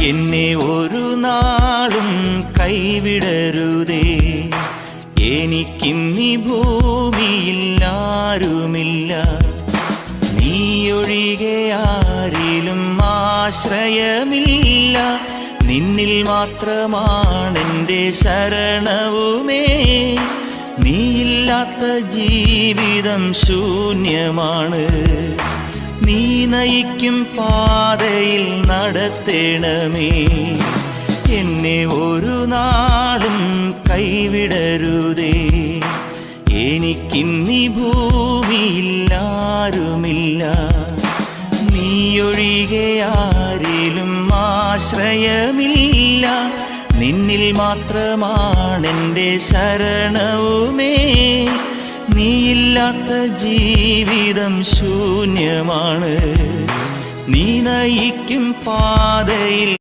എന്നെ ഒരു നാളും കൈവിടരുതേ. എനിക്കിന്നീ ഭൂമിയിൽ ആരുമില്ല, നീയൊഴികെ ആരിലും ആശ്രയമില്ല. നിന്നിൽ മാത്രമാണെൻ്റെ ശരണവുമേ. നീയില്ലാത്ത ജീവിതം ശൂന്യമാണ്. നീ നയിക്കും പാതയിൽ നടത്തേണമേ. എന്നെ ഒരു നാളും കൈവിടരുതേ. എനിക്കിന്നീ ഭൂമിയിൽ ആരുമില്ല, നീയൊഴികെ ആരിലും ആശ്രയമില്ല. നിന്നിൽ മാത്രമാണെൻ്റെ ശരണവുമേ. നീയില്ലാത്ത ജീവിതം ശൂന്യമാണ്. നീ നയിക്കും പാതയിൽ